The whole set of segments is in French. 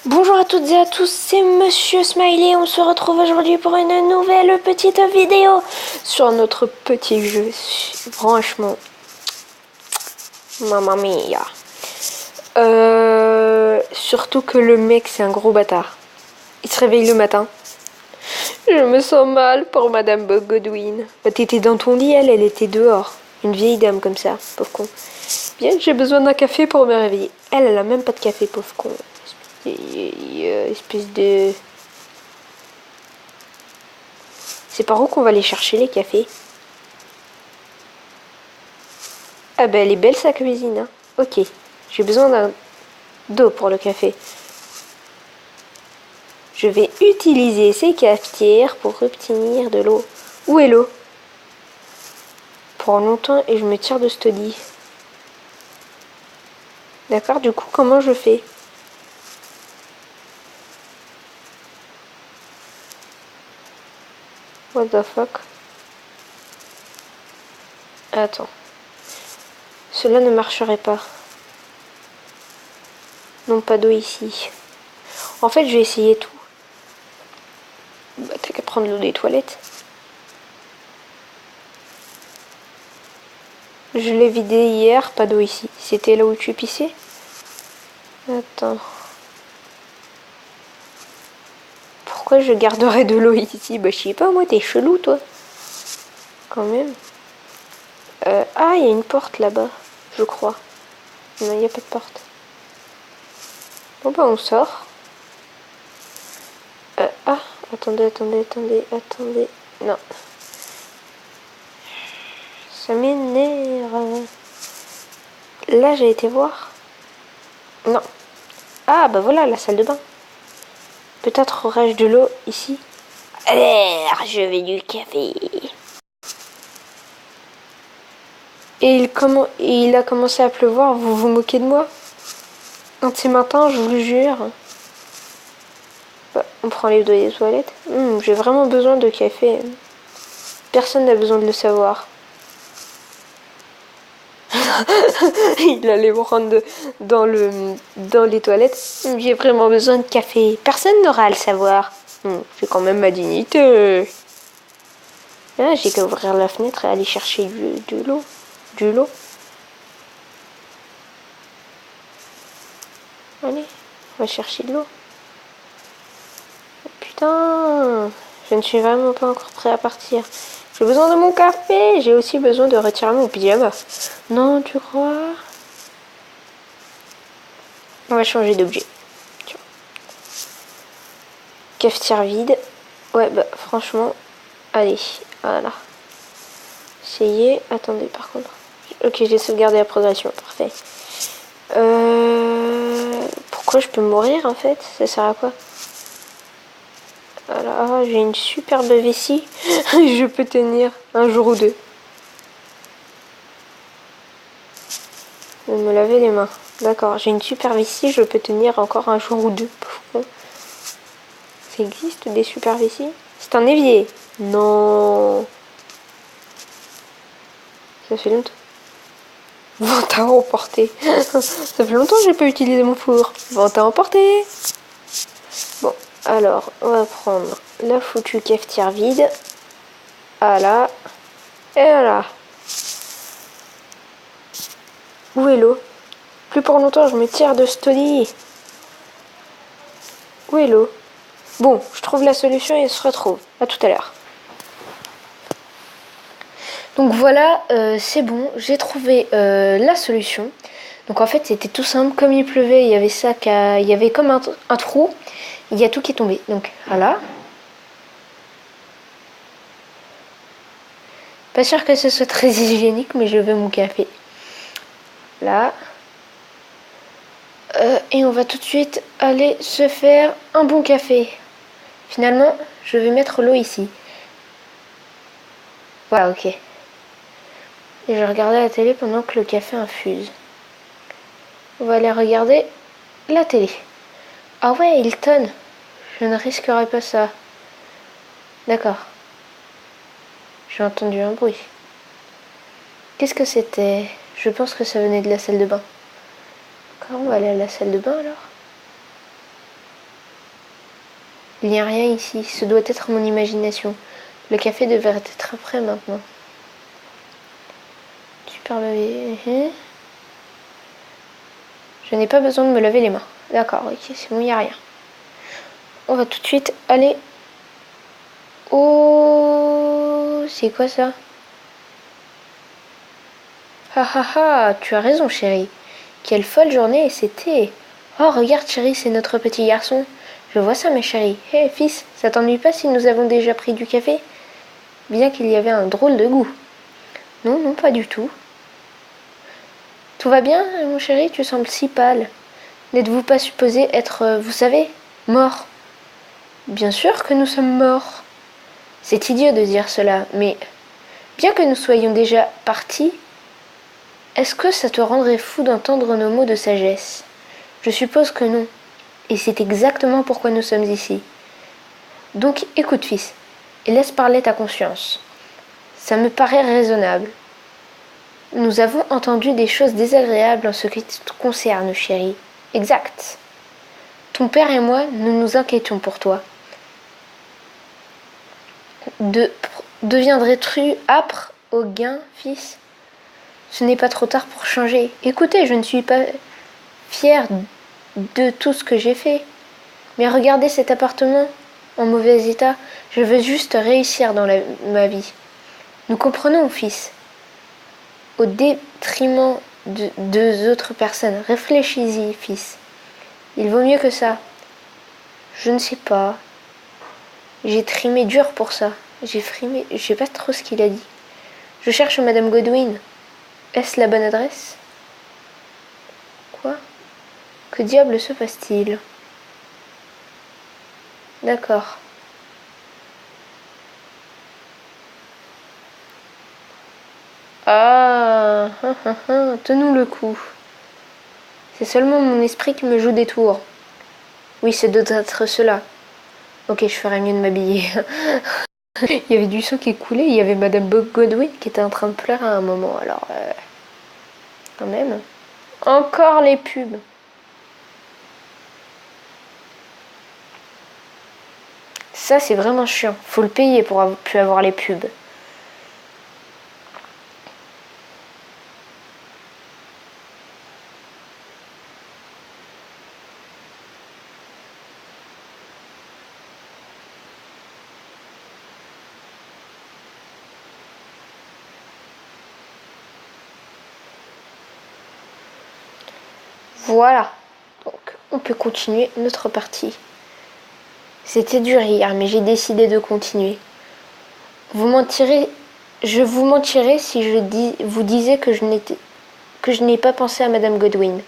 Bonjour à toutes et à tous, c'est Monsieur Smiley. On se retrouve aujourd'hui pour une nouvelle petite vidéo sur notre petit jeu. Franchement, mamma mia. Surtout que le mec, c'est un gros bâtard. Il se réveille le matin. Je me sens mal pour Madame Godwin. Bah, t'étais dans ton lit, elle était dehors. Une vieille dame comme ça, pauvre con. Bien, j'ai besoin d'un café pour me réveiller. Elle a même pas de café, pauvre con. Espèce de... C'est par où qu'on va aller chercher les cafés? Ah ben elle est belle sa cuisine, hein. Ok, j'ai besoin d'eau pour le café. Je vais utiliser ces cafetières pour obtenir de l'eau. Où est l'eau? Pour longtemps et je me tire de ce lit. D'accord, du coup comment je fais? What the fuck? Attends. Cela ne marcherait pas. Non, pas d'eau ici. En fait, je vais essayer tout. Bah, t'as qu'à prendre l'eau des toilettes. Je l'ai vidé hier, pas d'eau ici. C'était là où tu pissais? Attends. Pourquoi je garderais de l'eau ici? Bah, je sais pas, moi, t'es chelou, toi. Quand même. Ah, il y a une porte là-bas, je crois. Non, il n'y a pas de porte. Bon, bah, on sort. Ah, attendez. Non. Ça m'énerve. Là, j'ai été voir. Non. Ah, bah voilà, la salle de bain. Peut-être aurais-je de l'eau ici. Alors, je vais du café. Et il a commencé à pleuvoir, vous vous moquez de moi? Un de ces matins, je vous le jure. Bah, on prend les dos des toilettes. J'ai vraiment besoin de café. Personne n'a besoin de le savoir. Il allait me rendre dans les toilettes. J'ai vraiment besoin de café. Personne n'aura à le savoir. J'ai quand même ma dignité. Ah, j'ai qu'à ouvrir la fenêtre et aller chercher de l'eau. Du lot. Allez, on va chercher de l'eau. Putain, je ne suis vraiment pas encore prêt à partir. J'ai besoin de mon café. J'ai aussi besoin de retirer mon pyjama. Non, tu crois? On va changer d'objet. Cafetière vide. Ouais, bah franchement, allez, voilà. Essayez. Attendez, par contre. Ok, j'ai sauvegardé la progression. Parfait. Pourquoi je peux mourir en fait? Ça sert à quoi? Voilà, j'ai une superbe vessie. Je peux tenir un jour ou deux. Je vais me laver les mains. D'accord, j'ai une super vessie. Je peux tenir encore un jour ou deux. Ça existe des super vessies? C'est un évier. Non. Ça fait longtemps. Vente à emporter. Ça fait longtemps que j'ai pas utilisé mon four. Vente à emporter. Bon, alors, on va prendre la foutue cafetière vide. Voilà. Et voilà. Où est l'eau? Plus pour longtemps, je me tire de ce lit. Où est l'eau? Bon, je trouve la solution et on se retrouve. À tout à l'heure. Donc voilà, c'est bon, j'ai trouvé la solution. Donc en fait, c'était tout simple. Comme il pleuvait, il y avait il y avait comme un trou. Il y a tout qui est tombé. Donc voilà. Pas sûr que ce soit très hygiénique, mais je veux mon café. Là. Et on va tout de suite aller se faire un bon café. Finalement, je vais mettre l'eau ici. Voilà, ok. Et je vais regarder la télé pendant que le café infuse. On va aller regarder la télé. Ah ouais, Hilton. Je ne risquerai pas ça. D'accord. J'ai entendu un bruit. Qu'est-ce que c'était? Je pense que ça venait de la salle de bain. D'accord, on va aller à la salle de bain alors. Il n'y a rien ici, ce doit être mon imagination. Le café devrait être prêt maintenant. Super levé. Je n'ai pas besoin de me laver les mains. D'accord, ok, c'est bon, il n'y a rien. On va tout de suite aller... Oh, c'est quoi ça? Ah ah ah, tu as raison chérie. Quelle folle journée c'était. Oh regarde chérie, c'est notre petit garçon. Je vois ça ma chérie. Hé fils, ça t'ennuie pas si nous avons déjà pris du café? Bien qu'il y avait un drôle de goût. Non, non, pas du tout. Tout va bien, mon chéri, tu sembles si pâle. N'êtes-vous pas supposé être, vous savez, mort? Bien sûr que nous sommes morts. C'est idiot de dire cela, mais bien que nous soyons déjà partis, est-ce que ça te rendrait fou d'entendre nos mots de sagesse? Je suppose que non. Et c'est exactement pourquoi nous sommes ici. Donc écoute fils, et laisse parler ta conscience. Ça me paraît raisonnable. Nous avons entendu des choses désagréables en ce qui te concerne, chérie. Exact. Ton père et moi, nous nous inquiétons pour toi. Deviendrais-tu âpre au gain, fils? Ce n'est pas trop tard pour changer. Écoutez, je ne suis pas fière de tout ce que j'ai fait. Mais regardez cet appartement en mauvais état. Je veux juste réussir dans ma vie. Nous comprenons, fils. Au détriment de deux autres personnes. Réfléchis-y, fils. Il vaut mieux que ça. Je ne sais pas. J'ai trimé dur pour ça. J'ai frimé. Je sais pas trop ce qu'il a dit. Je cherche Madame Godwin. Est-ce la bonne adresse? Quoi? Que diable se passe-t-il? D'accord. Ah, tenons le coup. C'est seulement mon esprit qui me joue des tours. Oui, c'est doit être cela. Ok, je ferais mieux de m'habiller. Il y avait du sang qui coulait, il y avait Madame Godwin qui était en train de pleurer à un moment, alors... quand même. Encore les pubs. Ça, c'est vraiment chiant. Faut le payer pour plus avoir les pubs. Voilà. Donc, on peut continuer notre partie. C'était dur hier, mais j'ai décidé de continuer. Je vous mentirais si vous disais que je n'ai pas pensé à Madame Godwin.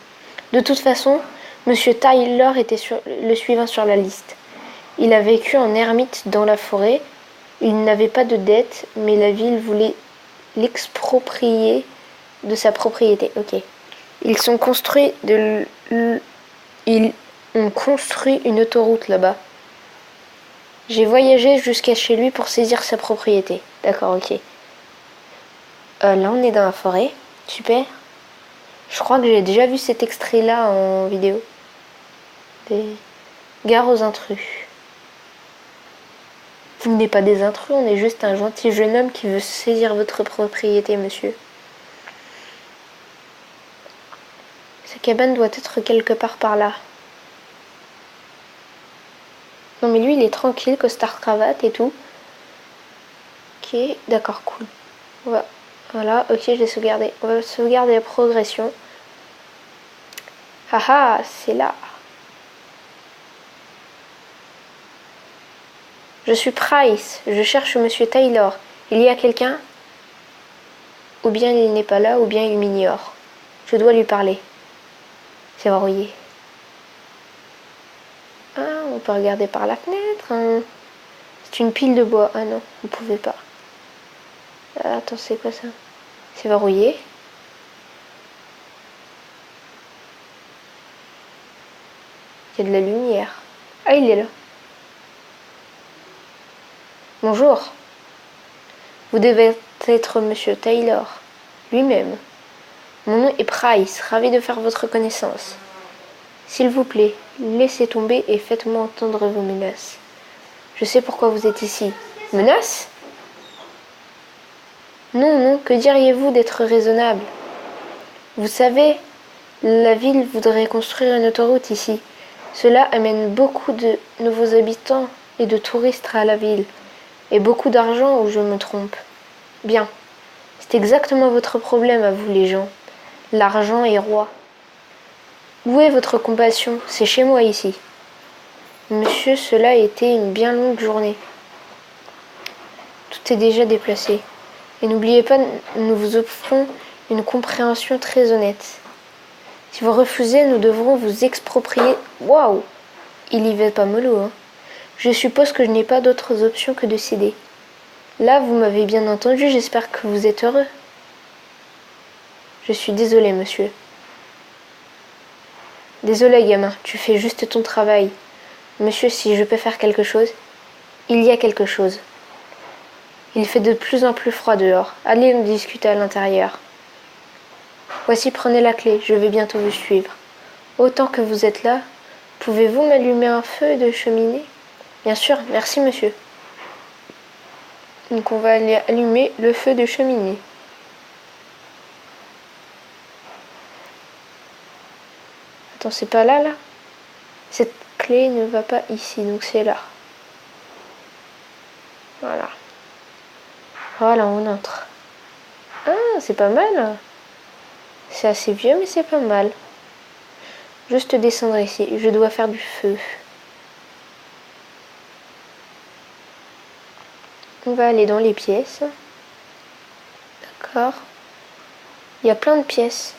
De toute façon, Monsieur Tyler était le suivant sur la liste. Il a vécu en ermite dans la forêt. Il n'avait pas de dette, mais la ville voulait l'exproprier de sa propriété. Ok. Ils ont construit une autoroute là-bas. J'ai voyagé jusqu'à chez lui pour saisir sa propriété. D'accord, ok. Là, on est dans la forêt. Super. Je crois que j'ai déjà vu cet extrait-là en vidéo. Gare aux intrus. Vous n'êtes pas des intrus, on est juste un gentil jeune homme qui veut saisir votre propriété, monsieur. Sa cabane doit être quelque part par là. Non mais lui il est tranquille, costard cravate et tout. Ok, d'accord, cool. Voilà, ok, j'ai sauvegardé. On va sauvegarder la progression. Haha, c'est là. Je suis Price, je cherche Monsieur Taylor. Il y a quelqu'un? Ou bien il n'est pas là, ou bien il m'ignore. Je dois lui parler. C'est verrouillé. Ah, on peut regarder par la fenêtre. Hein. C'est une pile de bois. Ah non, on pouvait pas. Ah, attends, c'est quoi ça? C'est verrouillé. Il y a de la lumière. Ah, il est là. Bonjour. Vous devez être Monsieur Taylor. Lui-même. Mon nom est Price. Ravi de faire votre connaissance. S'il vous plaît, laissez tomber et faites-moi entendre vos menaces. Je sais pourquoi vous êtes ici. Menace? Non, non, que diriez-vous d'être raisonnable? Vous savez, la ville voudrait construire une autoroute ici. Cela amène beaucoup de nouveaux habitants et de touristes à la ville. Et beaucoup d'argent ou je me trompe? Bien. C'est exactement votre problème à vous les gens. L'argent est roi. Où est votre compassion? C'est chez moi ici. Monsieur, cela a été une bien longue journée. Tout est déjà déplacé. Et n'oubliez pas, nous vous offrons une compréhension très honnête. Si vous refusez, nous devrons vous exproprier. Waouh! Il y va pas mollo, hein. Je suppose que je n'ai pas d'autres options que de céder. Là, vous m'avez bien entendu, j'espère que vous êtes heureux. Je suis désolé, monsieur. Désolé, gamin, tu fais juste ton travail. Monsieur, si je peux faire quelque chose, il y a quelque chose. Il fait de plus en plus froid dehors. Allez nous discuter à l'intérieur. Voici, prenez la clé, je vais bientôt vous suivre. Autant que vous êtes là, pouvez-vous m'allumer un feu de cheminée? Bien sûr, merci monsieur. Donc on va aller allumer le feu de cheminée. Attends, c'est pas là, là? Cette clé ne va pas ici, donc c'est là. Voilà. Voilà, on entre. Ah, c'est pas mal. C'est assez vieux, mais c'est pas mal. Juste descendre ici. Je dois faire du feu. On va aller dans les pièces. D'accord. Il y a plein de pièces.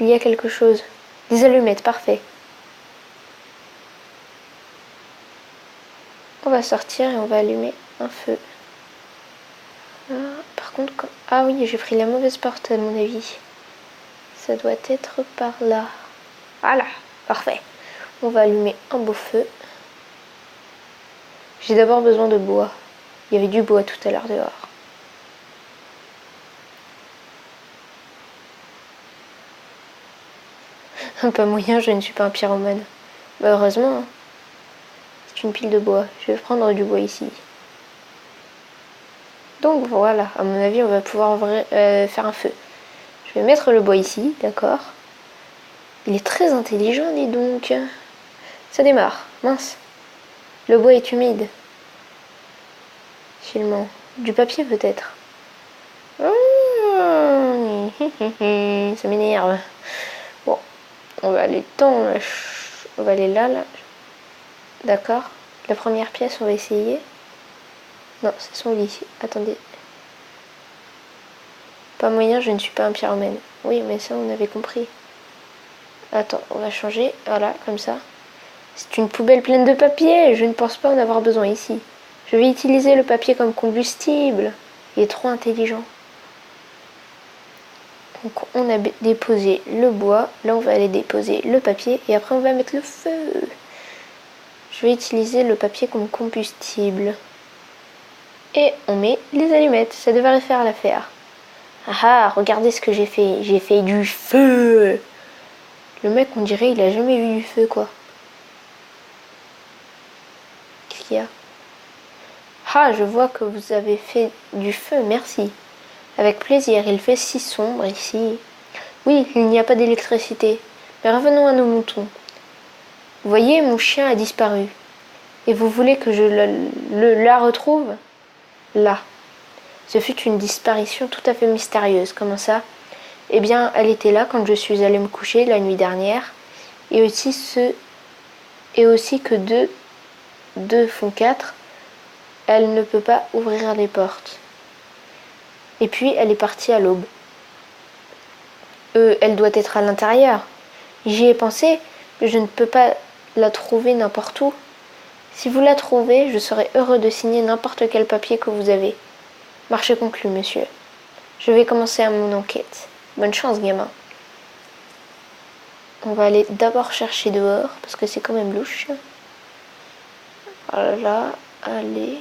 Il y a quelque chose. Des allumettes, parfait. On va sortir et on va allumer un feu. Ah, par contre, ah oui, j'ai pris la mauvaise porte à mon avis. Ça doit être par là. Voilà, parfait. On va allumer un beau feu. J'ai d'abord besoin de bois. Il y avait du bois tout à l'heure dehors. Pas moyen, je ne suis pas un pyromane. Bah heureusement. Hein. C'est une pile de bois. Je vais prendre du bois ici. Donc voilà, à mon avis, on va pouvoir faire un feu. Je vais mettre le bois ici, d'accord. Il est très intelligent, dis donc. Ça démarre, mince. Le bois est humide. Filement. Du papier peut-être. Ça m'énerve. Bon, on va aller on va aller là. D'accord. La première pièce, on va essayer. Non, c'est son lit. Attendez. Pas moyen, je ne suis pas un pyromane. Oui, mais ça, on avait compris. Attends, on va changer. Voilà, comme ça. C'est une poubelle pleine de papier. Je ne pense pas en avoir besoin ici. Je vais utiliser le papier comme combustible. Il est trop intelligent. Donc on a déposé le bois. Là, on va aller déposer le papier. Et après, on va mettre le feu. Je vais utiliser le papier comme combustible. Et on met les allumettes. Ça devrait faire l'affaire. Ah ah, regardez ce que j'ai fait. J'ai fait du feu. Le mec, on dirait, il a jamais vu du feu, quoi. Qu'est-ce qu'il y a? Ah, je vois que vous avez fait du feu, merci. Avec plaisir, il fait si sombre ici. Oui, il n'y a pas d'électricité. Mais revenons à nos moutons. Vous voyez, mon chien a disparu. Et vous voulez que je la retrouve? Là. Ce fut une disparition tout à fait mystérieuse. Comment ça? Eh bien, elle était là quand je suis allée me coucher la nuit dernière. Et aussi que deux font quatre. Elle ne peut pas ouvrir les portes. Et puis, elle est partie à l'aube. Elle doit être à l'intérieur. J'y ai pensé, mais je ne peux pas la trouver n'importe où. Si vous la trouvez, je serai heureux de signer n'importe quel papier que vous avez. Marché conclu, monsieur. Je vais commencer à mon enquête. Bonne chance, gamin. On va aller d'abord chercher dehors, parce que c'est quand même louche. Voilà, allez.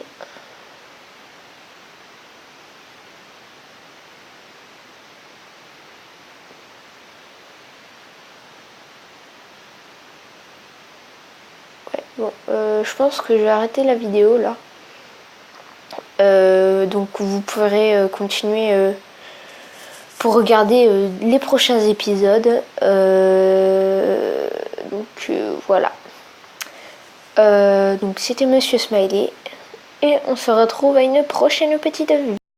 Ouais, Bon, je pense que je vais arrêter la vidéo là. Donc vous pourrez continuer pour regarder les prochains épisodes. Donc voilà. Donc c'était Monsieur Smiley. Et on se retrouve à une prochaine petite vue.